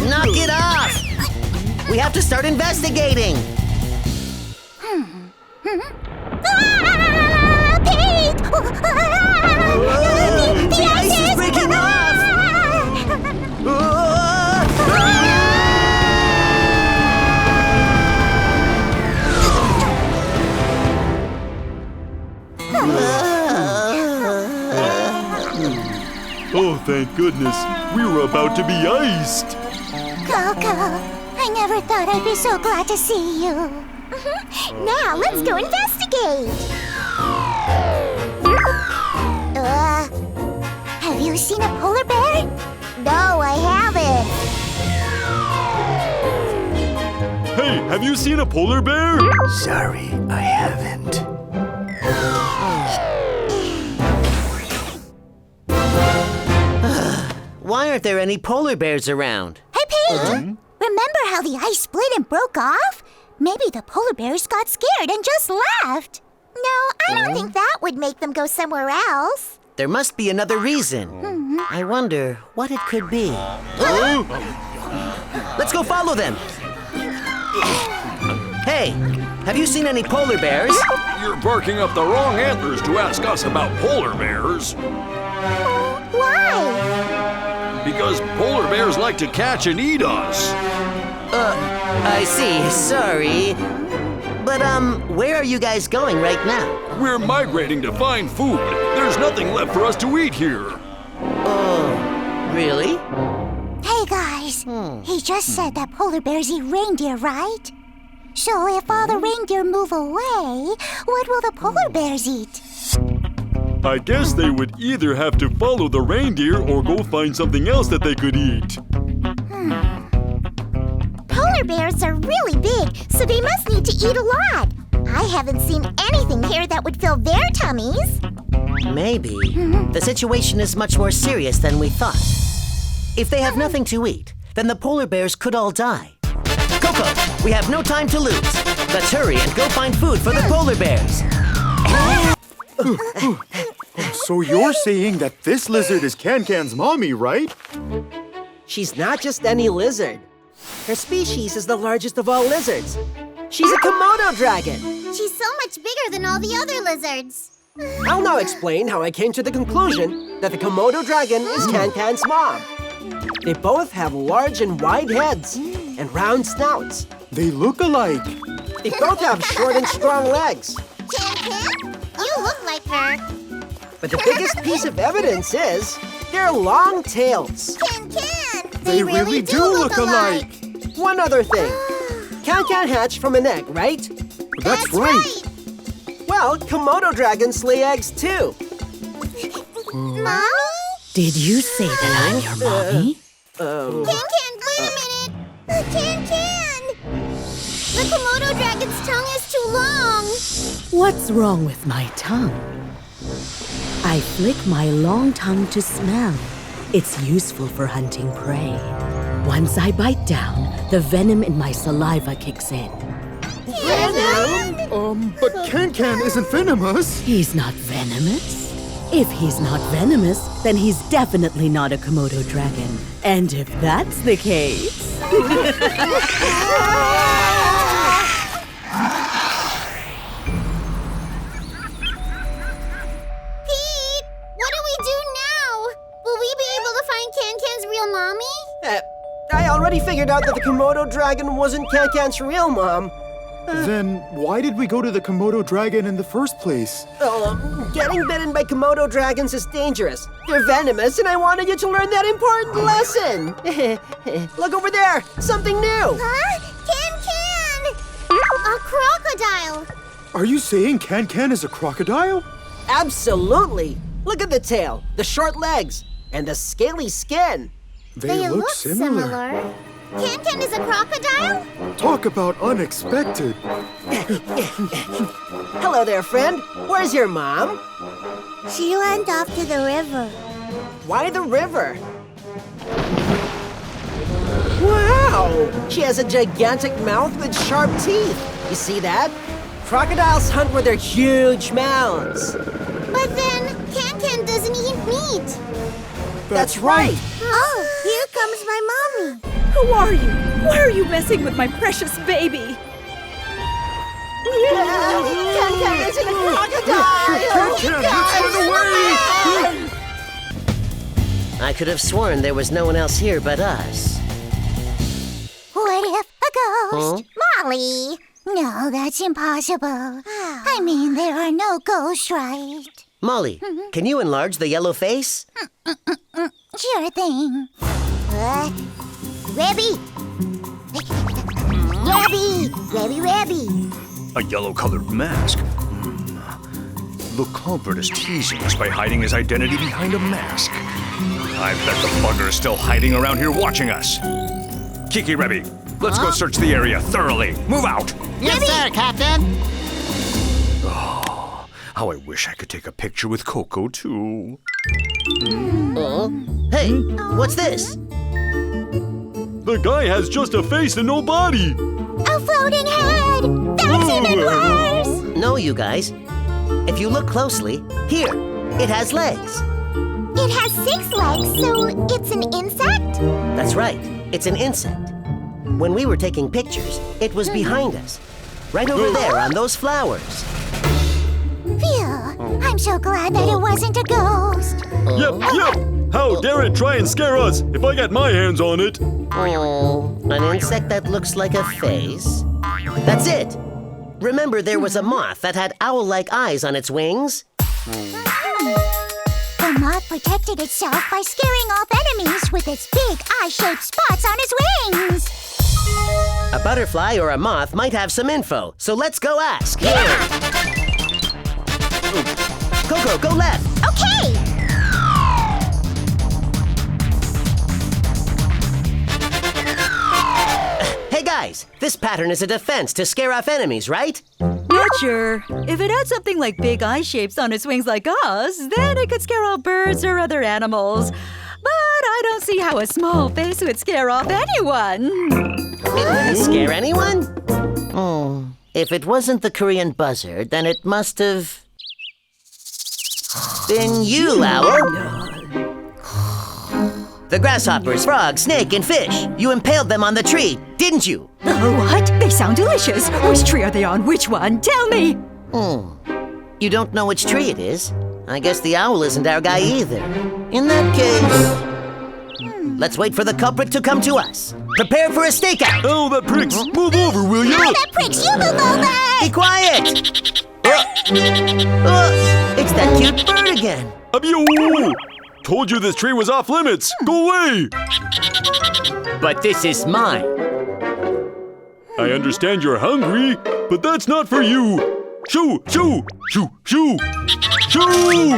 Knock it off! We have to start investigating! Pete! The ice is breaking off! Oh, thank goodness. We were about to be iced. Coco, I never thought I'd be so glad to see you. Now, let's go investigate. Have you seen a polar bear? No, I haven't. Hey, have you seen a polar bear? Sorry, I haven't. Why aren't there any polar bears around? Hey, Pete! Remember how the ice split and broke off? Maybe the polar bears got scared and just left. No, I don't think that would make them go somewhere else. There must be another reason. I wonder what it could be. Let's go follow them. Hey, have you seen any polar bears? You're barking up the wrong antlers to ask us about polar bears. Why? Because polar bears like to catch and eat us. I see. Sorry. But, where are you guys going right now? We're migrating to find food. There's nothing left for us to eat here. Oh, really? Hey, guys. He just said that polar bears eat reindeer, right? So if all the reindeer move away, what will the polar bears eat? I guess they would either have to follow the reindeer or go find something else that they could eat. Polar bears are really big, so they must need to eat a lot. I haven't seen anything here that would fill their tummies. Maybe. The situation is much more serious than we thought. If they have nothing to eat, then the polar bears could all die. Coco, we have no time to lose. Let's hurry and go find food for the polar bears. So you're saying that this lizard is Can-Can's mommy, right? She's not just any lizard. Her species is the largest of all lizards. She's a Komodo dragon. She's so much bigger than all the other lizards. I'll now explain how I came to the conclusion that the Komodo dragon is Can-Can's mom. They both have large and wide heads and round snouts. They look alike. They both have short and strong legs. Can-Can? You look like her. But the biggest piece of evidence is their long tails. Can-Can! They really do look alike. One other thing. Can-Can hatched from an egg, right? That's right. Well, Komodo dragons lay eggs too. Mommy? Did you say that I'm your mommy? Can-Can, wait a minute! Can-Can! The Komodo dragon's tongue is too long! What's wrong with my tongue? I flick my long tongue to smell. It's useful for hunting prey. Once I bite down, the venom in my saliva kicks in. But Can-Can isn't venomous. He's not venomous? If he's not venomous, then he's definitely not a Komodo dragon. And if that's the case... I already figured out that the Komodo dragon wasn't Can-Can's real mom. Then why did we go to the Komodo dragon in the first place? Getting bitten by Komodo dragons is dangerous. They're venomous, and I wanted you to learn that important lesson. Look over there, something new. Huh? Can-Can! A crocodile! Are you saying Can-Can is a crocodile? Absolutely. Look at the tail, the short legs, and the scaly skin. They look similar. Can-Can is a crocodile? Talk about unexpected. Hello there, friend. Where's your mom? She went off to the river. Why the river? Wow! She has a gigantic mouth with sharp teeth. You see that? Crocodiles hunt with their huge mouths. But then, Can doesn't eat meat. That's right. Oh, here comes my mommy. Who are you? Why are you messing with my precious baby? Can isn't a crocodile! I could have sworn there was no one else here but us. What if a ghost? Molly! No, that's impossible. I mean, there are no ghosts, right? Molly, can you enlarge the yellow face? Sure thing. Rebby! Rebby! A yellow-colored mask. The culprit is teasing us by hiding his identity behind a mask. I bet the bugger is still hiding around here watching us. Kiki, Rebby, let's go search the area thoroughly. Move out! Yes, sir, Captain. Oh, how I wish I could take a picture with Coco, too. Hey, what's this? The guy has just a face and no body. A floating head! That's even worse! No, you guys. If you look closely, here, it has legs. It has 6 legs, so it's an insect? That's right, it's an insect. When we were taking pictures, it was behind us. Right over there on those flowers. Phew, I'm so glad that it wasn't a ghost. Yep. How dare it try and scare us if I get my hands on it? Oh, an insect that looks like a face? That's it! Remember there was a moth that had owl-like eyes on its wings? The moth protected itself by scaring off enemies with its big eye-shaped spots on its wings. A butterfly or a moth might have some info, so let's go ask. Yeah! Coco, go left! Okay! Hey guys, this pattern is a defense to scare off enemies, right? Not sure. If it had something like big eye shapes on its wings like us, then it could scare off birds or other animals. But I don't see how a small face would scare off anyone. It wouldn't scare anyone? Oh, if it wasn't the Korean buzzard, then it must have been you, Owl. The grasshoppers, frog, snake, and fish. You impaled them on the tree, didn't you? What? They sound delicious. Which tree are they on? Which one? Tell me. You don't know which tree it is? I guess the owl isn't our guy either. In that case, let's wait for the culprit to come to us. Prepare for a stakeout. Oh, that pricks! Move over, will you? Oh, that pricks! You move over! Be quiet! It's that cute bird again. Abyo! Told you this tree was off limits. Go away! But this is mine. I understand you're hungry, but that's not for you. Shoo! Shoo! Shoo! Shoo! Shoo!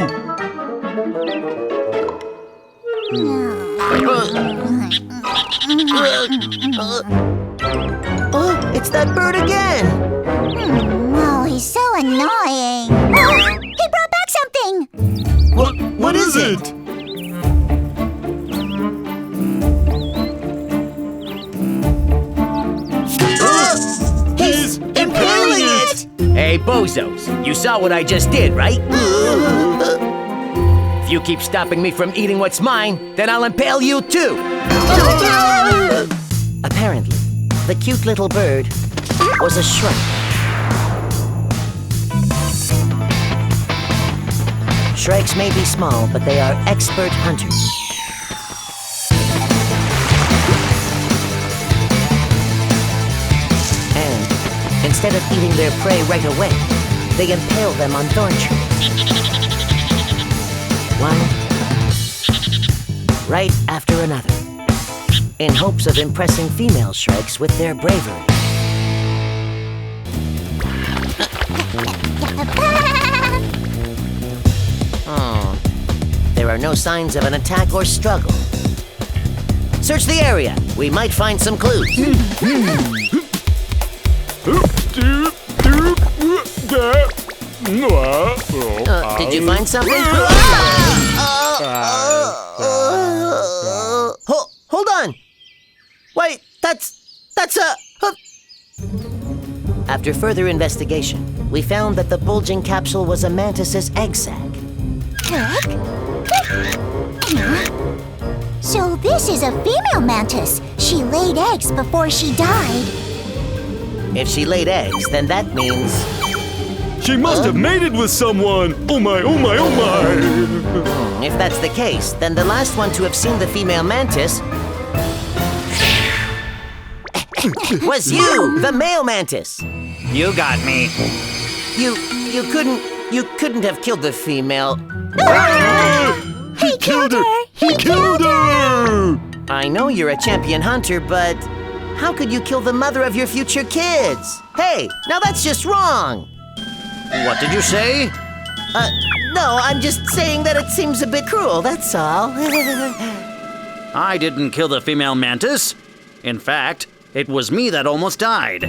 It's that bird again. Oh, he's so annoying. He brought back something! What is it? He's impaling it! Hey, bozos, you saw what I just did, right? If you keep stopping me from eating what's mine, then I'll impale you too! Apparently, the cute little bird was a shrike. Shrikes may be small, but they are expert hunters. And instead of eating their prey right away, they impale them on thorn trees. One right after another, in hopes of impressing female shrikes with their bravery. There are no signs of an attack or struggle. Search the area. We might find some clues. Did you find something? Hold on. Wait, that's a... After further investigation, we found that the bulging capsule was a mantis's egg sac. So this is a female mantis. She laid eggs before she died. If she laid eggs, then that means... She must have mated with someone! Oh my, oh my, oh my! If that's the case, then the last one to have seen the female mantis was you, the male mantis. You got me. You couldn't have killed the female. He killed her! He killed her! I know you're a champion hunter, but how could you kill the mother of your future kids? Hey, now that's just wrong. What did you say? No, I'm just saying that it seems a bit cruel, that's all. I didn't kill the female mantis. In fact, it was me that almost died.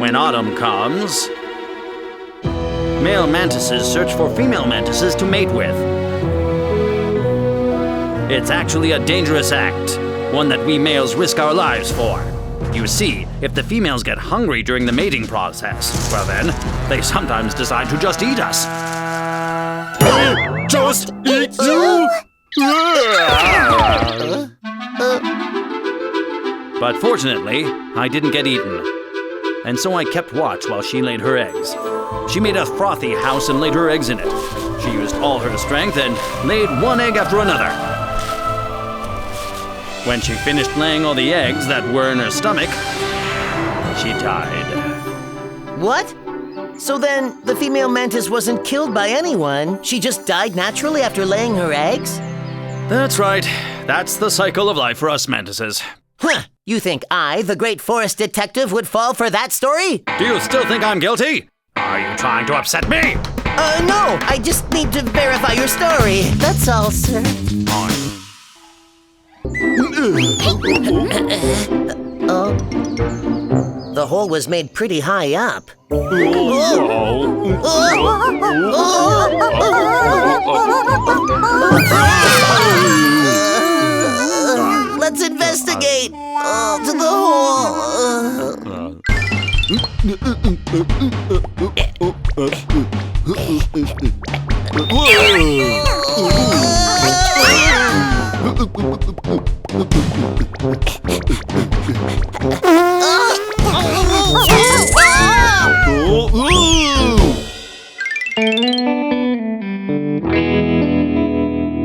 When autumn comes, male mantises search for female mantises to mate with. It's actually a dangerous act, one that we males risk our lives for. You see, if the females get hungry during the mating process, well then, they sometimes decide to just eat us. Just eat you? But fortunately, I didn't get eaten. And so I kept watch while she laid her eggs. She made a frothy house and laid her eggs in it. She used all her strength and laid one egg after another. When she finished laying all the eggs that were in her stomach, she died. What? So then, the female mantis wasn't killed by anyone. She just died naturally after laying her eggs? That's right. That's the cycle of life for us mantises. Huh. You think I, the great forest detective, would fall for that story? Do you still think I'm guilty? Are you trying to upset me? No. I just need to verify your story. That's all, sir. The hole was made pretty high up. Let's investigate. To the hole.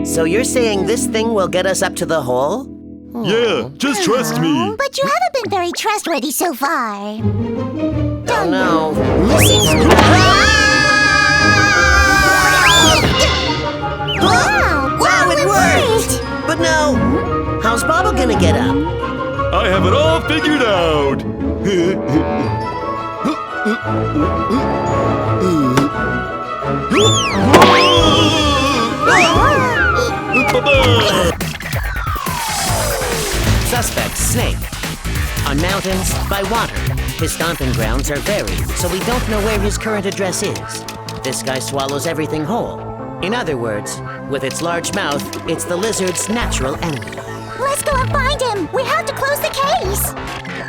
So you're saying this thing will get us up to the hole? Yeah, just trust me. But you haven't been very trustworthy so far. Oh no. This seems... Wow, it worked! But now, how's Bobble gonna get up? I have it all figured out. Suspect, snake. On mountains, by water. His stomping grounds are varied, so we don't know where his current address is. This guy swallows everything whole. In other words, with its large mouth, it's the lizard's natural enemy. Let's go and find him. We have to close the case.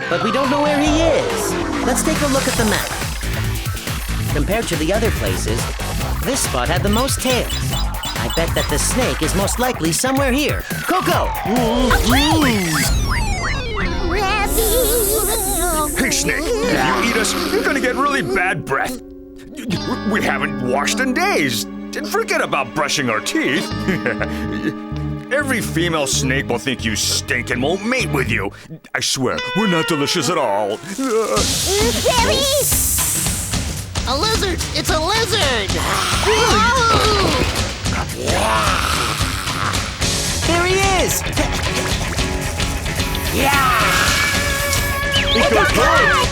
But we don't know where he is. Let's take a look at the map. Compared to the other places, this spot had the most tails. I bet that the snake is most likely somewhere here. Coco! Hey, Snake, if you eat us, you're gonna get really bad breath. We haven't washed in days. Forget about brushing our teeth. Every female snake will think you stink and won't mate with you. I swear, we're not delicious at all. A lizard! It's a lizard! Here he is! It's a cat!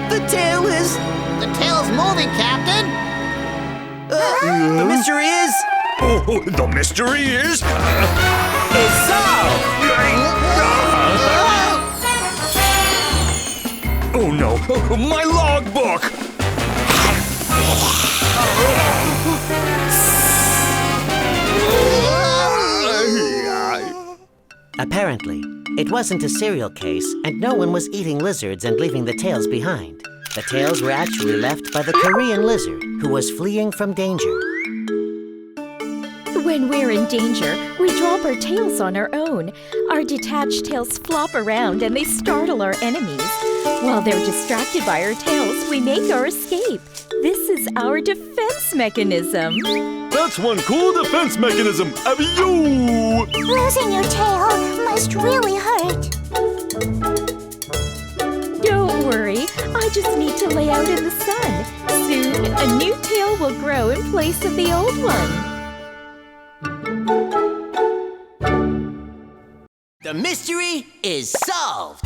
The tail is... The tail's moving, Captain! The mystery is... Oh, the mystery is... It's solved! Oh no, my logbook! Apparently, it wasn't a serial case, and no one was eating lizards and leaving the tails behind. The tails were actually left by the Korean lizard, who was fleeing from danger. When we're in danger, we drop our tails on our own. Our detached tails flop around and they startle our enemies. While they're distracted by our tails, we make our escape. This is our defense mechanism. That's one cool defense mechanism. Abiyoo! Losing your tail must really hurt. Don't worry, I just need to lay out in the sun. Soon, a new tail will grow in place of the old one. The mystery is solved!